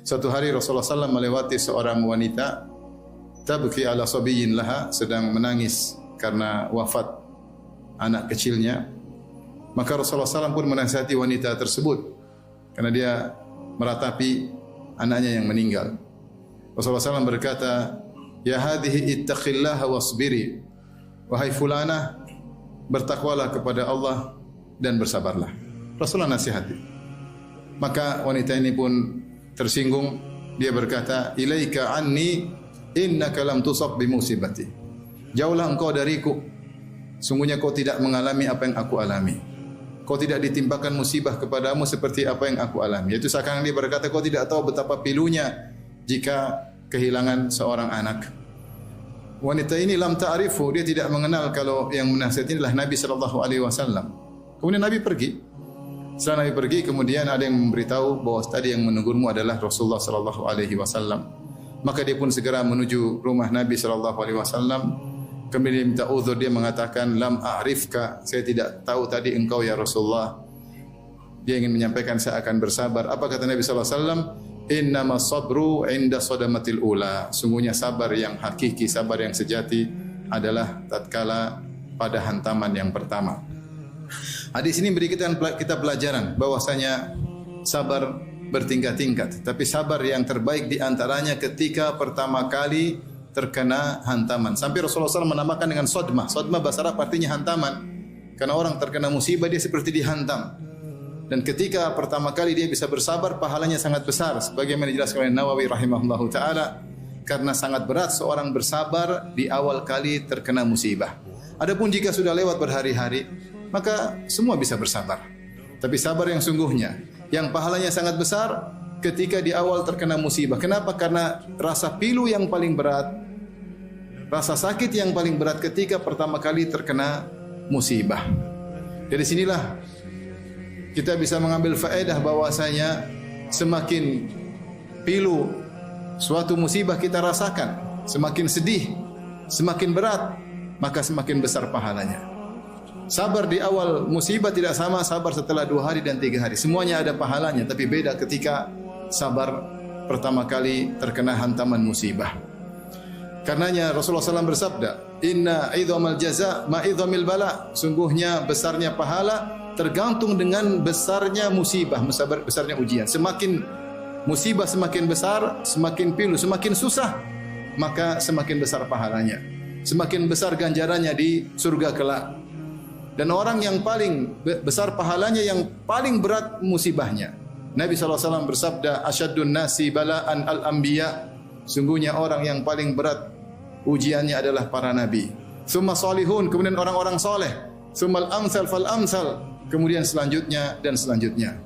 Suatu hari Rasulullah SAW melewati seorang wanita tabki ala sabiyyin laha, sedang menangis karena wafat anak kecilnya. Maka Rasulullah SAW pun menasihati wanita tersebut karena dia meratapi anaknya yang meninggal. Rasulullah SAW berkata, "Ya hadhihi ittaqillaha wasbiri." Wahai fulanah, bertakwalah kepada Allah dan bersabarlah. Rasulullah nasihati. Maka wanita ini pun tersinggung. Dia berkata, "Ilaika anni innaka lam tusab bi musibati." Jauhlah engkau dariku. Sungguhnya kau tidak mengalami apa yang aku alami. Kau tidak ditimpakan musibah kepadamu seperti apa yang aku alami. Itu seakan dia berkata, kau tidak tahu betapa pilunya jika kehilangan seorang anak. Wanita ini lam ta'rifu, dia tidak mengenal kalau yang menasihati adalah Nabi sallallahu alaihi wasallam. Kemudian Nabi pergi. Setelah Nabi pergi, kemudian ada yang memberitahu bahwa tadi yang menegurmu adalah Rasulullah sallallahu alaihi wasallam. Maka dia pun segera menuju rumah Nabi sallallahu alaihi wasallam. Kemudian dia minta uzur, dia mengatakan, "Lam a'rifka, saya tidak tahu tadi engkau ya Rasulullah." Dia ingin menyampaikan saya akan bersabar. Apa kata Nabi sallallahu alaihi wasallam? "Innama sabru 'inda sadamatil ula." Sungguhnya sabar yang hakiki, sabar yang sejati adalah tatkala pada hantaman yang pertama. Hadis ini beri kita pelajaran bahwasanya sabar bertingkat-tingkat, tapi sabar yang terbaik di antaranya ketika pertama kali terkena hantaman. Sampai Rasulullah SAW menamakan dengan sodmah. Sodmah bahasa Arab artinya hantaman. Karena orang terkena musibah dia seperti dihantam. Dan ketika pertama kali dia bisa bersabar, pahalanya sangat besar. Sebagaimana dijelaskan oleh Nawawi rahimahullahu ta'ala. Karena sangat berat seorang bersabar di awal kali terkena musibah. Adapun jika sudah lewat berhari-hari, maka semua bisa bersabar. Tapi sabar yang sungguhnya, yang pahalanya sangat besar ketika di awal terkena musibah. Kenapa? Karena rasa pilu yang paling berat, rasa sakit yang paling berat ketika pertama kali terkena musibah. Dari sinilah kita bisa mengambil faedah bahwasanya semakin pilu suatu musibah kita rasakan, semakin sedih, semakin berat, maka semakin besar pahalanya. Sabar di awal musibah tidak sama sabar setelah 2 hari dan 3 hari. Semuanya ada pahalanya, tapi beda ketika sabar pertama kali terkena hantaman musibah. Karenanya Rasulullah SAW bersabda, "Inna idhamal jaza ma idhamil bala." Sungguhnya besarnya pahala tergantung dengan besarnya musibah, besarnya ujian. Semakin musibah semakin besar, semakin pilu, semakin susah, maka semakin besar pahalanya. Semakin besar ganjarannya di surga kelak. Dan orang yang paling besar pahalanya yang paling berat musibahnya. Nabi SAW bersabda, "Asyaddun nasi bala'an al-anbiya." Sungguhnya orang yang paling berat ujiannya adalah para nabi. Summa salihun, kemudian orang-orang soleh. Summal amsal fal amsal, kemudian selanjutnya dan selanjutnya.